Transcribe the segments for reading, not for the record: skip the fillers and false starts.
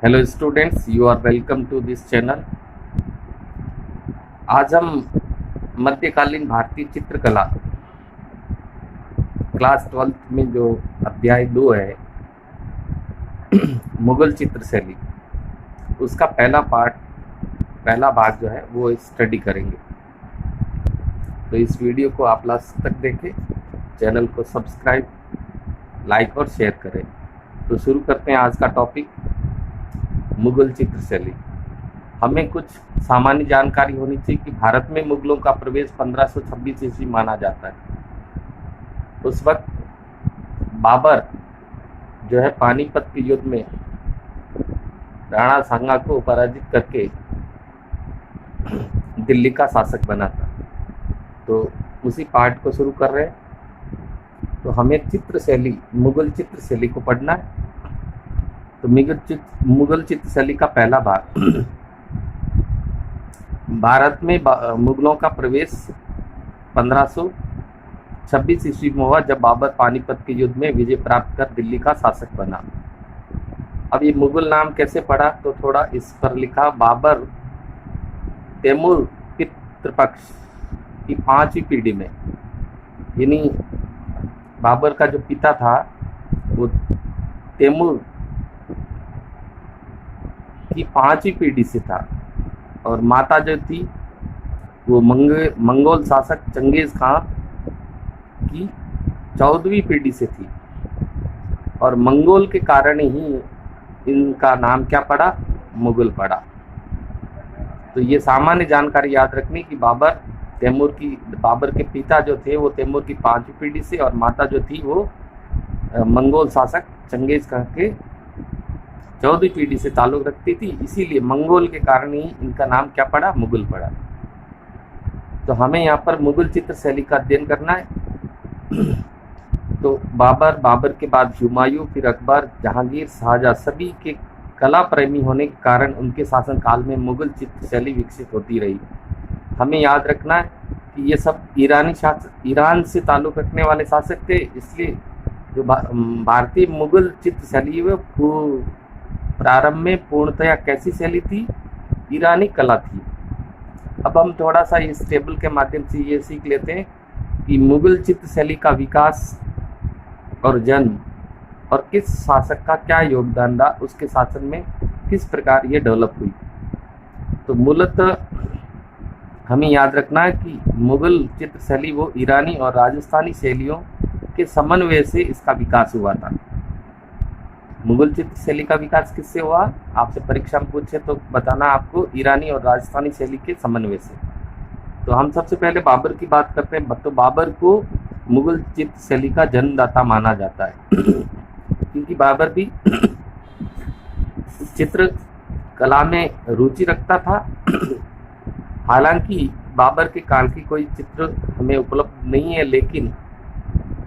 Hello students, you are welcome to this channel. आज हम मध्यकालीन भारतीय चित्रकला क्लास 12th में जो अध्याय 2 है मुगल चित्रशैली, उसका पहला भाग जो है वो स्टडी करेंगे। तो इस वीडियो को आप लास्ट तक देखें, चैनल को सब्सक्राइब, लाइक और शेयर करें। तो शुरू करते हैं आज का टॉपिक, मुगल चित्रशैली। हमें कुछ सामान्य जानकारी होनी चाहिए कि भारत में मुगलों का प्रवेश 1526 ईस्वी माना जाता है। उस वक्त बाबर जो है पानीपत के युद्ध में राणा सांगा को पराजित करके दिल्ली का शासक बना था। तो उसी पार्ट को शुरू कर रहे हैं। तो हमें मुगल चित्रशैली को पढ़ना है। तो मुगल चित्रशैली का पहला भाग, भारत में मुगलों का प्रवेश 1526 ईस्वी में हुआ, जब बाबर पानीपत के युद्ध में विजय प्राप्त कर दिल्ली का शासक बना। अब ये मुगल नाम कैसे पड़ा, तो थोड़ा इस पर लिखा, बाबर तैमूर पितृपक्ष की 5वीं पीढ़ी में, यानी बाबर का जो पिता था वो तैमूर की 5वीं पीढ़ी से था, और माता जो थी वो मंगोल शासक चंगेज खां की 14वीं पीढ़ी से थी। और मंगोल के कारण ही इनका नाम क्या पड़ा, मुगल पड़ा। तो ये सामान्य जानकारी याद रखनी कि बाबर के पिता जो थे वो तैमूर की 5वीं पीढ़ी से, और माता जो थी वो मंगोल शासक चंगेज खां के 14वीं पीढ़ी से ताल्लुक रखती थी। इसीलिए मंगोल के कारण ही इनका नाम क्या पड़ा, मुगल पड़ा। तो हमें यहाँ पर मुगल चित्रशैली का अध्ययन करना है। तो बाबर के बाद हुमायूं, फिर अकबर, जहांगीर, शाहजहां, सभी के कला प्रेमी होने के कारण उनके शासनकाल में मुगल चित्रशैली विकसित होती रही। हमें याद रखना है कि ये सब ईरान से ताल्लुक रखने वाले शासक थे। इसलिए जो भारतीय मुगल चित्रशैली वो प्रारंभ में पूर्णतया कैसी शैली थी, ईरानी कला थी। अब हम थोड़ा सा इस टेबल के माध्यम से ये सीख लेते हैं कि मुगल चित्रशैली का विकास और जन्म और किस शासक का क्या योगदान रहा, उसके शासन में किस प्रकार ये डेवलप हुई। तो मूलतः हमें याद रखना है कि मुगल चित्रशैली वो ईरानी और राजस्थानी शैलियों के समन्वय से इसका विकास हुआ था। मुगल चित्रशैली का विकास किससे हुआ, आपसे परीक्षा में पूछे तो बताना आपको, ईरानी और राजस्थानी शैली के समन्वय से। तो हम सबसे पहले बाबर की बात करते हैं। तो बाबर को मुगल चित्रशैली का जन्मदाता माना जाता है, क्योंकि बाबर भी चित्रकला में रुचि रखता था। हालांकि बाबर के काल की कोई चित्र हमें उपलब्ध नहीं है, लेकिन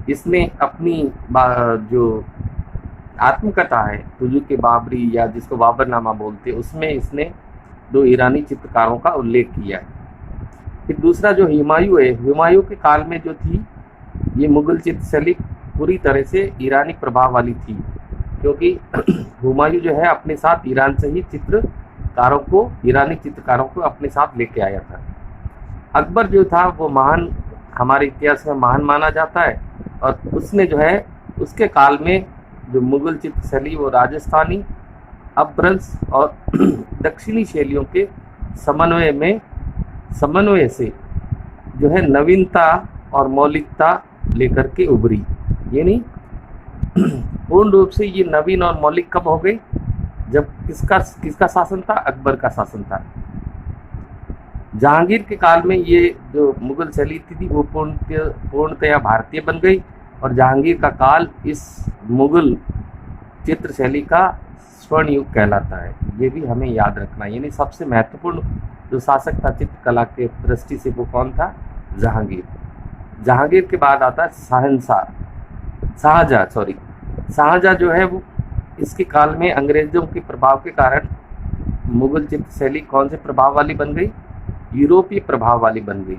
इसने अपनी जो आत्मकथा है तुजु के बाबरी, या जिसको बाबरनामा बोलते हैं, उसमें इसने 2 ईरानी चित्रकारों का उल्लेख किया है। फिर दूसरा जो हुमायूं है, हुमायूं के काल में जो थी ये मुगल चित्रशैली पूरी तरह से ईरानी प्रभाव वाली थी, क्योंकि हुमायूं जो है अपने साथ ईरान से ही ईरानी चित्रकारों को अपने साथ लेके आया था। अकबर जो था वो महान, हमारे इतिहास में महान माना जाता है, और उसने जो है उसके काल में जो मुगल चित्रशैली वो राजस्थानी, अपभ्रंश और दक्षिणी शैलियों के समन्वय से जो है नवीनता और मौलिकता लेकर के उभरी। यानी पूर्ण रूप से ये नवीन और मौलिक कब हो गई, जब किसका शासन था, अकबर का शासन था। जहांगीर के काल में ये जो मुगल शैली थी वो पूर्णतया भारतीय बन गई, और जहांगीर का काल इस मुगल चित्रशैली का स्वर्ण युग कहलाता है। ये भी हमें याद रखना। यानी सबसे महत्वपूर्ण जो शासक था चित्रकला के दृष्टि से वो कौन था, जहांगीर के बाद आता है शाहजहां जो है वो, इसके काल में अंग्रेजों के प्रभाव के कारण मुगल चित्रशैली कौन से प्रभाव वाली बन गई, यूरोपीय प्रभाव वाली बन गई।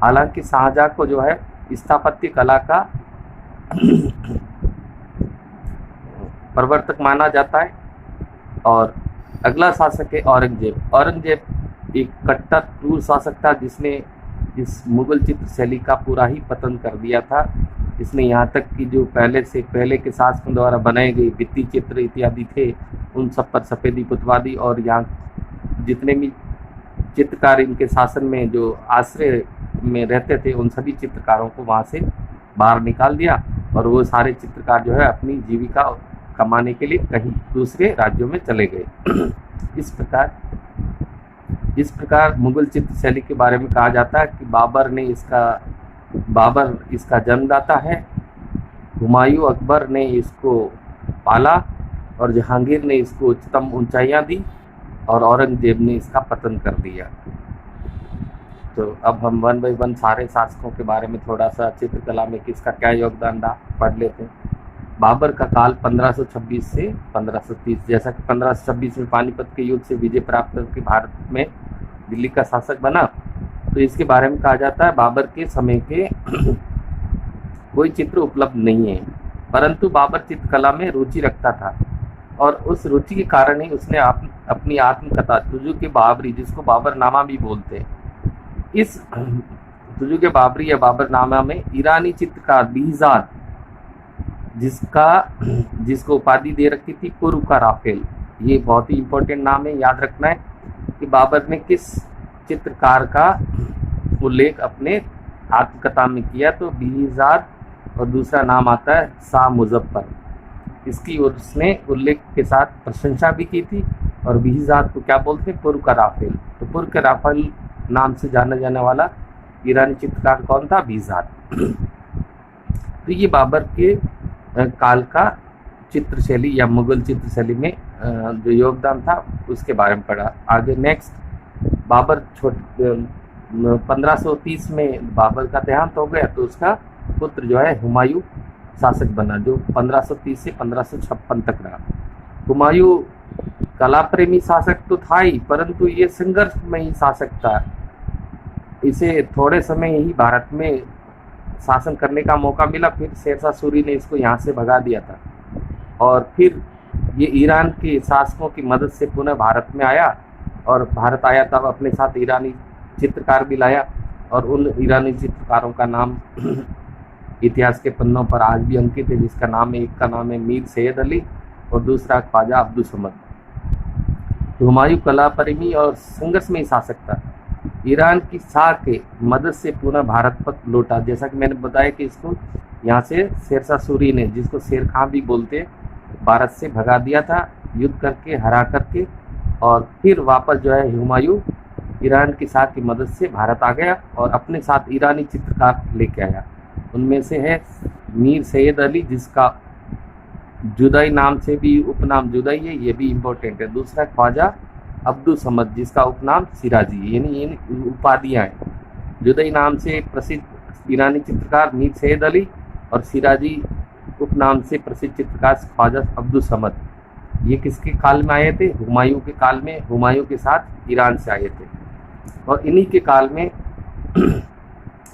हालांकि शाहजहां को जो है स्थापत्य कला का प्रवर्तक माना जाता है, और अगला शासक है औरंगजेब। औरंगजेब एक कट्टर क्रूर शासक था जिसने इस मुगल चित्र शैली का पूरा ही पतन कर दिया था। इसने यहाँ तक कि जो पहले के शासकों द्वारा बनाए गए भित्ति चित्र इत्यादि थे उन सब पर सफ़ेदी पुतवा दी, और यहाँ जितने भी चित्रकार इनके शासन में जो आश्रय में रहते थे उन सभी चित्रकारों को वहाँ से बाहर निकाल दिया, और वो सारे चित्रकार जो है अपनी जीविका कमाने के लिए कहीं दूसरे राज्यों में चले गए। इस प्रकार मुगल चित्र शैली के बारे में कहा जाता है कि बाबर इसका जन्मदाता है, हुमायूं अकबर ने इसको पाला, और जहांगीर ने इसको उच्चतम ऊंचाइयां दी, और औरंगजेब ने इसका पतन कर दिया। तो अब हम वन बाई वन सारे शासकों के बारे में थोड़ा सा चित्रकला में किसका क्या योगदान रहा पढ़ लेते हैं। बाबर का काल 1526 से 1530, जैसा कि 1526 में पानीपत के युद्ध से विजय प्राप्त करके भारत में दिल्ली का शासक बना, तो इसके बारे में कहा जाता है बाबर के समय के कोई चित्र उपलब्ध नहीं है, परंतु बाबर चित्रकला में रुचि रखता था, और उस रुचि के कारण ही उसने अपनी आत्मकथा तुजु के बाबरी, जिसको बाबरनामा भी बोलते हैं, इस तुजु के बाबरी या बाबरनामा में ईरानी चित्रकार बिहज़ाद, जिसको उपाधि दे रखी थी पुरु का राफेल, ये बहुत ही इंपॉर्टेंट नाम है, याद रखना है कि बाबर ने किस चित्रकार का उल्लेख अपने आत्मकथा में किया। तो बिहज़ाद, और दूसरा नाम आता है शाह मुज़फ़्फ़र, इसकी उसने उल्लेख के साथ प्रशंसा भी की थी, और बिहज़ाद को क्या बोलते हैं, पुर का राफेल। तो पुर का राफेल नाम से जाना जाने वाला ईरानी चित्रकार कौन था, बिहज़ाद। तो ये बाबर के काल का चित्रशैली या मुगल चित्रशैली में जो योगदान था उसके बारे में पढ़ा। आगे नेक्स्ट, बाबर 1530 में बाबर का देहांत हो गया, तो उसका पुत्र जो है हुमायूं शासक बना, जो 1530 से 1556 तक रहा। हुमायूं कला प्रेमी शासक तो था ही, परंतु ये संघर्षमयी शासक था। इसे थोड़े समय ही भारत में शासन करने का मौका मिला, फिर शेरशाह सूरी ने इसको यहाँ से भगा दिया था, और फिर ये ईरान के शासकों की मदद से पुनः भारत में आया, और भारत आया तब अपने साथ ईरानी चित्रकार भी लाया, और उन ईरानी चित्रकारों का नाम इतिहास के पन्नों पर आज भी अंकित है, जिसका नाम है, एक का नाम है मीर सैयद अली और दूसरा ख्वाजा अब्दुल समद। हुमायूं कला प्रेमी और संघर्षमयी शासक था। ईरान की शाह के मदद से पुनः भारत पर लौटा, जैसा कि मैंने बताया कि इसको यहाँ से शेरशाह सूरी ने, जिसको शेर खां भी बोलते, भारत से भगा दिया था युद्ध करके, हरा करके, और फिर वापस जो है हुमायूं ईरान की शाह की मदद से भारत आ गया और अपने साथ ईरानी चित्रकार लेके आया। उनमें से है मीर सैयद अली, जिसका जुदाई नाम से भी उपनाम जुदाई है, ये भी इम्पोर्टेंट है। दूसरा ख्वाजा अब्दुल समद, जिसका उपनाम सिराजी, यानी उपाधियाँ हैं। जुदाई नाम से प्रसिद्ध ईरानी चित्रकार मीर सैयद अली, और सिराजी उपनाम से प्रसिद्ध चित्रकार ख्वाजा अब्दुल समद। ये किसके काल में आए थे, हुमायूं के काल में, हुमायूं के साथ ईरान से आए थे। और इन्हीं के काल में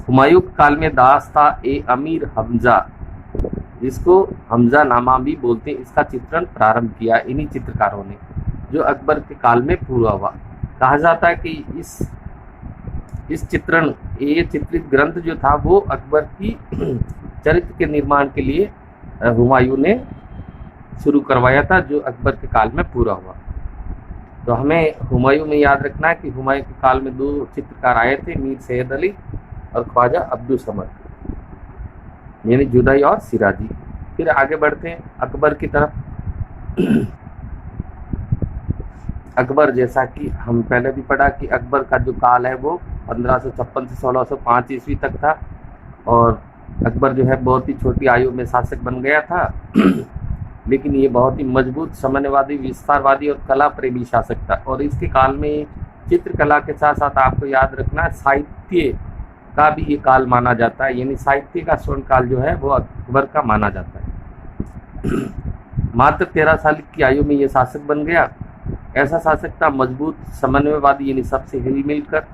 हुमायूं के काल में दास्ता ए अमीर हमजा, जिसको हमजा नामा भी बोलते हैं, इसका चित्रण प्रारंभ किया इन्हीं चित्रकारों ने, जो अकबर के काल में पूरा हुआ। कहा जाता है कि इस चित्रण, ये चित्रित ग्रंथ जो था वो अकबर की चरित्र के निर्माण के लिए हुमायूं ने शुरू करवाया था, जो अकबर के काल में पूरा हुआ। तो हमें हुमायूं में याद रखना है कि हुमायूं के काल में 2 चित्रकार आए थे, मीर सैयद अली और ख्वाजा अब्दुल समद, यानी जुदाई और सिराजी। फिर आगे बढ़ते हैं अकबर की तरफ। अकबर, जैसा कि हम पहले भी पढ़ा कि अकबर का जो काल है वो 1556 से 1605 ईस्वी तक था, और अकबर जो है बहुत ही छोटी आयु में शासक बन गया था, लेकिन ये बहुत ही मजबूत साम्यवादी, विस्तारवादी और कला प्रेमी शासक था। और इसके काल में चित्रकला के साथ साथ आपको याद रखना है साहित्य का भी ये काल माना जाता है, यानी साहित्य का स्वर्ण काल जो है वो अकबर का माना जाता है। मात्र 13 साल की आयु में ये शासक बन गया। ऐसा शासक था मजबूत, समन्वयवादी, यानी सबसे हिल मिल कर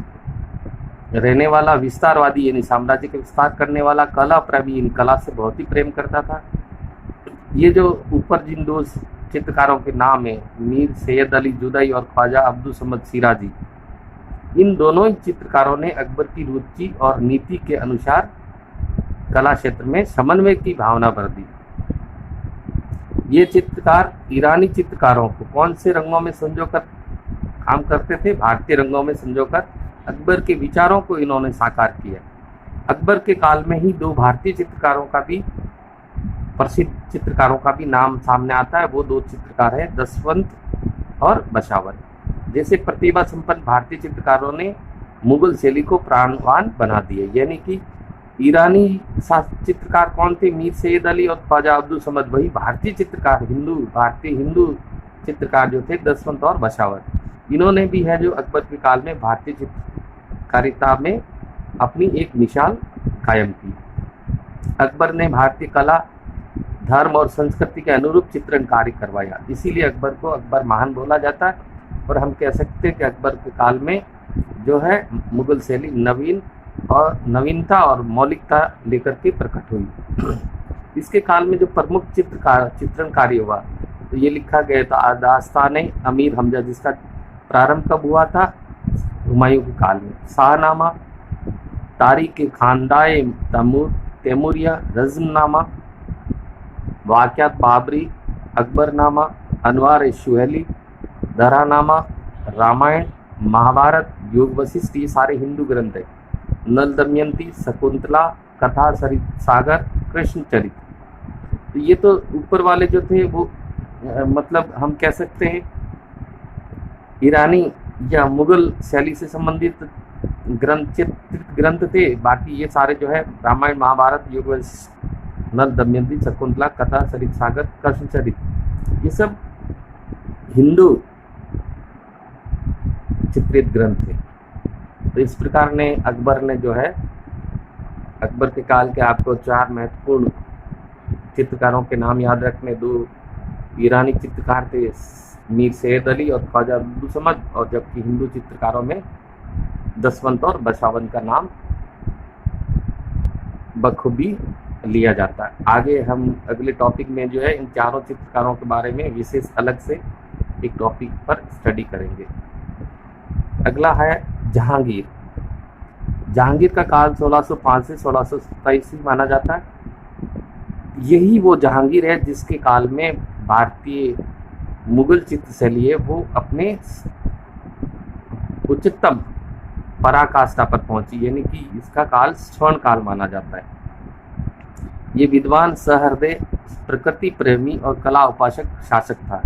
रहने वाला, विस्तारवादी यानी साम्राज्य का विस्तार करने वाला, कला प्रेमी यानी कला से बहुत ही प्रेम करता था। ये जो ऊपर जिन 2 चित्रकारों के नाम है मीर सैयद अली जुदैई और ख्वाजा अब्दुल समद सिराजी। इन दोनों ही चित्रकारों ने अकबर की रुचि और नीति के अनुसार कला क्षेत्र में समन्वय की भावना भर दी। ये चित्रकार ईरानी चित्रकारों को कौन से रंगों में संजोकर काम करते थे? भारतीय रंगों में संजोकर अकबर के विचारों को इन्होंने साकार किया। अकबर के काल में ही दो भारतीय चित्रकारों का भी, प्रसिद्ध चित्रकारों का भी नाम सामने आता है। वो दो चित्रकार हैं दसवंत और बशावर। जैसे प्रतिभा संपन्न भारतीय चित्रकारों ने मुगल शैली को प्राणवान बना दिया। यानी कि ईरानी चित्रकार कौन थे? मीर सैयद अली और ख्वाजा अब्दुल समद। वही भारतीय चित्रकार भारतीय हिंदू चित्रकार जो थे दसवंत और बशावर। इन्होंने भी है जो अकबर के काल में भारतीय चित्रकारिता में अपनी एक मिसाल कायम की। अकबर ने भारतीय कला, धर्म और संस्कृति के अनुरूप चित्रण कार्य करवाया। इसीलिए अकबर को अकबर महान बोला जाता है। और हम कह सकते हैं कि अकबर के काल में जो है मुगल शैली नवीनता और मौलिकता लेकर के प्रकट हुई। इसके काल में जो प्रमुख चित्रण कार्य हुआ तो ये लिखा गया था दास्तान अमीर हमजा, जिसका प्रारंभ कब हुआ था? हुमायूं के काल में। शाहनामा, तारीख खानदाए तैमूरिया, रज़्मनामा, वाक़यात बाबरी, अकबरनामा, अनवार शुहली, दरानामा, रामायण, महाभारत, योग वशिष्ठ, ये सारे हिंदू ग्रंथ हैं। नल दमयंती, शकुंतला, कथा सरित सागर, कृष्ण चरित्र। तो ये तो ऊपर वाले जो थे वो मतलब हम कह सकते हैं ईरानी या मुगल शैली से संबंधित चित्रित ग्रंथ थे। बाकी ये सारे जो है रामायण, महाभारत, योग वशिष्ठ, नल दमयंती, शकुंतला, कथा सरित सागर, कृष्ण चरित्र, ये सब हिंदू चित्रित ग्रंथ थे। तो इस प्रकार ने अकबर ने जो है अकबर के काल के आपको चार महत्वपूर्ण चित्रकारों के नाम याद रखने। दो ईरानी चित्रकार थे मीर सैयद अली और ख्वाजा अब्दुल समद, और जबकि हिंदू चित्रकारों में दसवंत और बशावन का नाम बखूबी लिया जाता है। आगे हम अगले टॉपिक में जो है इन चारों चित्रकारों के बारे में विशेष अलग से एक टॉपिक पर स्टडी करेंगे। अगला है जहांगीर। जहांगीर का काल 1605 से 1627 माना जाता है। यही वो जहांगीर है जिसके काल में भारतीय मुगल चित्रशैली है वो अपने उच्चतम पराकाष्ठा पर पहुंची। यानी कि इसका काल स्वर्ण काल माना जाता है। ये विद्वान, सहृदय, प्रकृति प्रेमी और कला उपासक शासक था।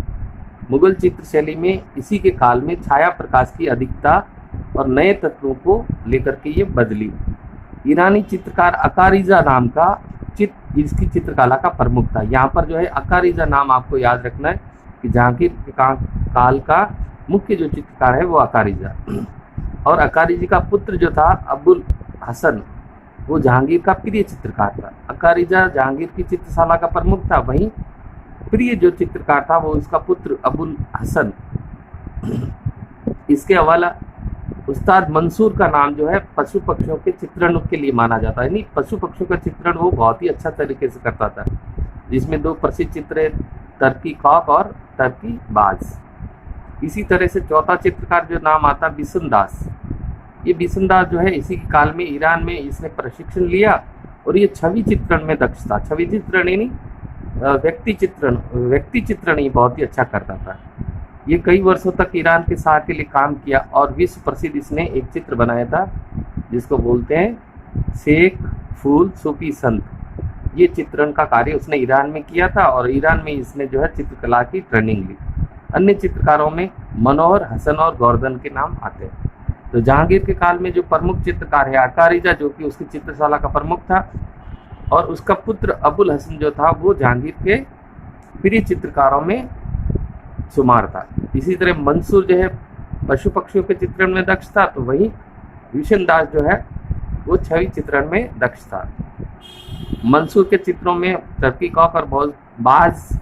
मुगल चित्रशैली में इसी के काल में छाया प्रकाश की अधिकता और नए तत्वों को लेकर के ये बदली। ईरानी चित्रकार अकारिजा नाम का इसकी चित्रकला का प्रमुख था। यहाँ पर जो है अकारिजा नाम आपको याद रखना है कि जहांगीर के काल का मुख्य जो चित्रकार है वो अकारिजा, और अकारिजी का पुत्र जो था अबुल हसन वो जहांगीर का प्रिय चित्रकार था। अकारिजा जहांगीर की चित्रशाला का प्रमुख था, वहीं प्रिय जो चित्रकार था वो इसका पुत्र अबुल हसन। इसके अलावा उस्ताद मंसूर का नाम जो है पशु पक्षियों के चित्रण के लिए माना जाता है। यानी पशु पक्षियों का चित्रण वो बहुत ही अच्छा तरीके से करता था, जिसमें दो प्रसिद्ध चित्र है टर्की कॉक और टर्की बाज। इसी तरह से चौथा चित्रकार जो नाम आता है बिसनदास। ये बिसनदास जो है इसी के काल में ईरान में इसने प्रशिक्षण लिया और ये छवि चित्रण में दक्ष था। छवि चित्रण यानी व्यक्ति चित्रण ही बहुत ही अच्छा करता था। ये कई वर्षों तक ईरान के शाह के लिए काम किया और विश्व प्रसिद्ध इसने एक चित्र बनाया था जिसको बोलते हैं शेख फूल सूफी संत। ये चित्रण का कार्य उसने ईरान में किया था और ईरान में इसने जो है चित्रकला की ट्रेनिंग ली। अन्य चित्रकारों में मनोहर, हसन और गोवर्धन के नाम आते हैं। तो जहांगीर के काल में जो प्रमुख चित्रकार है अकारिजा, जो कि उसकी चित्रशाला का प्रमुख था, और उसका पुत्र अबुल हसन जो था वो जहांगीर के प्रिय चित्रकारों में शुमार था। इसी तरह मंसूर जो है पशु पक्षियों के चित्रण में दक्ष था, तो वही विशनदास जो है वो छवि चित्रण में दक्ष था। मंसूर के चित्रों में टर्की कॉक और बाज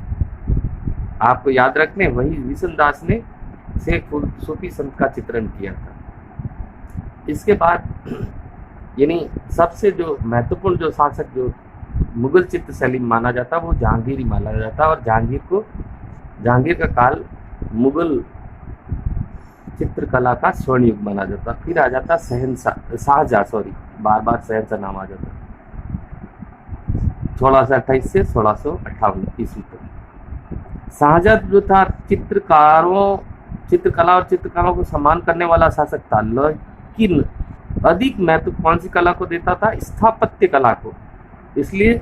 आपको याद रखने, वही विशनदास ने शेख सूफी संत का चित्रण किया था। इसके बाद यानी सबसे जो महत्वपूर्ण जो शासक जो मुगल चित्रशैली माना जाता वो जहांगीर ही माना जाता, और जहांगीर को जहांगीर का काल मुगल चित्रकला का स्वर्ण युग माना जाता। फिर आ जाता शाहजहाँ, सॉरी बार बार शहंशाह नाम आ जाता, 1628 से 1658 ईस्वी तक। शाहजहाँ जो था चित्रकला और चित्रकारों को सम्मान करने वाला शासक था, लेकिन अधिक महत्व कौन सी कला को देता था? स्थापत्य कला को। इसलिए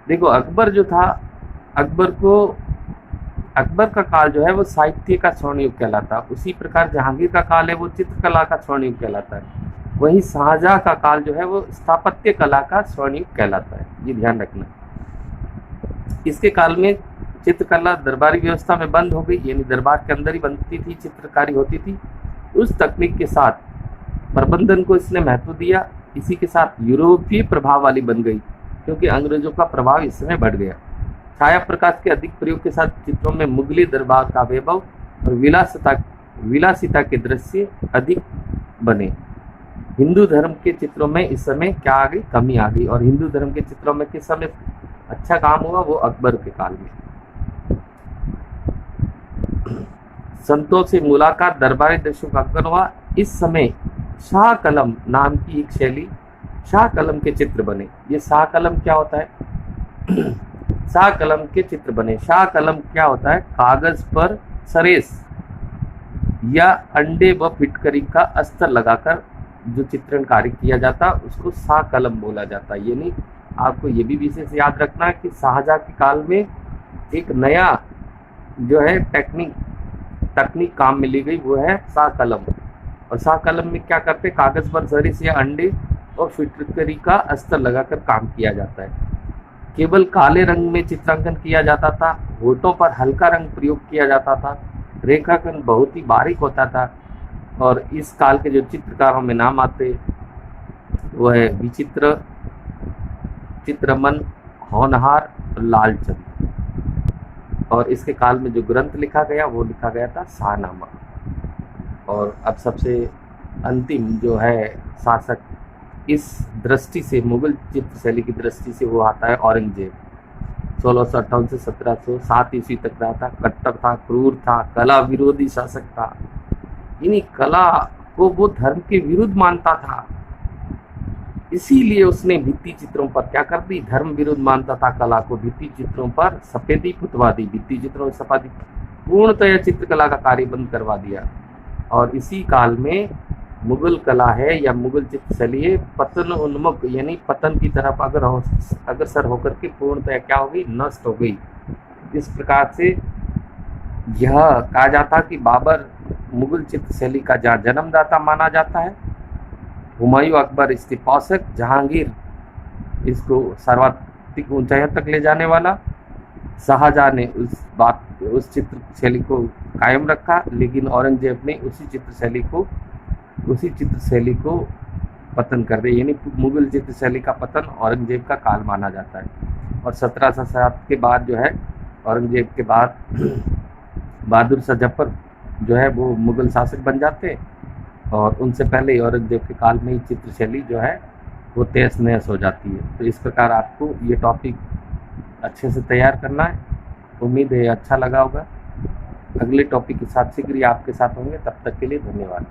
देखो अकबर जो था, अकबर का काल जो है वो साहित्य का स्वर्ण युग कहलाता। उसी प्रकार जहांगीर का काल है वो चित्रकला का स्वर्ण युग कहलाता है। वहीं शाहजहाँ का काल जो है वो स्थापत्य कला का स्वर्ण युग कहलाता है, ये ध्यान रखना। इसके काल में चित्रकला दरबारी व्यवस्था में बंद हो गई, यानी दरबार के अंदर ही बनती थी, चित्रकारी होती थी। उस तकनीक के साथ प्रबंधन को इसने महत्व दिया। इसी के साथ यूरोपीय प्रभाव वाली बन गई, क्योंकि अंग्रेजों का प्रभाव इस समय बढ़ गया। छाया प्रकाश के अधिक प्रयोग के साथ चित्रों में मुगली दरबार का वैभव और विलासिता के दृश्य अधिक बने। हिंदू धर्म के चित्रों में इस समय क्या आ गई? कमी आ गई। और हिंदू धर्म के चित्रों में किस समय अच्छा काम हुआ? वो अकबर के काल में। संतों से मुलाकात दरबारी दृश्यों का अवलोकन हुआ। इस समय शाह कलम नाम की एक शैली, शाह कलम के चित्र बने। ये शाह कलम क्या होता है? शाह कलम के चित्र बने। शाह कलम क्या होता है? कागज पर सरेस या अंडे व फिटकरी का अस्तर लगाकर जो चित्रण कार्य किया जाता उसको शाह कलम बोला जाता। यानी आपको ये भी विशेष याद रखना है कि शाहजहाँ के काल में एक नया जो है तकनीक काम में ली गई, वो है शाह कलम। और शाह कलम में क्या करते? कागज पर सरेस या अंडे और फिटकरी का अस्तर लगाकर काम किया जाता है। केवल काले रंग में चित्रांकन किया जाता था। होठों पर हल्का रंग प्रयोग किया जाता था। रेखांकन बहुत ही बारीक होता था। और इस काल के जो चित्रकारों में नाम आते वो है विचित्र, चित्रमन, होनहार, लालचंद। और इसके काल में जो ग्रंथ लिखा गया वो लिखा गया था शाहनामा। और अब सबसे अंतिम जो है शासक इस दृष्टि से, मुगल चित्र शैली की दृष्टि से, वो आता है औरंगजेब। 1658 से 1707 ईस्वी तक रहा था। कट्टर था, क्रूर था, कला विरोधी शासक था। यानी कला को वो धर्म के विरुद्ध मानता था। इसीलिए उसने भित्ति चित्रों पर क्या कर दी? धर्म विरुद्ध मानता था कला को, भित्ति चित्रों पर सफेदी पुतवा दी। भित्ति चित्रों से सफेदी पूर्णतः चित्रकला का कार्य बंद करवा दिया। और इसी काल में मुगल कला है या मुगल चित्रशैली है पतन उन्मुख, यानी पतन की तरफ अग्रसर होकर के पूर्णतः क्या हो गई? नष्ट हो गई। इस प्रकार से यह कहा जाता कि बाबर मुगल चित्रशैली का जन्मदाता माना जाता है। हुमायूं अकबर इसके पोषक, जहांगीर इसको सर्वाधिक ऊंचाइयों तक ले जाने वाला, शाहजहाँ ने उस चित्र शैली को कायम रखा, लेकिन औरंगजेब ने उसी चित्र शैली को पतन कर दिया। यानी मुगल चित्र शैली का पतन औरंगजेब का काल माना जाता है। और 1707 के बाद जो है, औरंगजेब के बाद बहादुर शाह जफर जो है वो मुगल शासक बन जाते हैं। और उनसे पहले ही औरंगजेब के काल में ही चित्र शैली जो है वो तहस नहस हो जाती है। तो इस प्रकार आपको ये टॉपिक अच्छे से तैयार करना है। उम्मीद है अच्छा लगा होगा। अगले टॉपिक के साथ शीघ्र ही आपके साथ होंगे। तब तक के लिए धन्यवाद।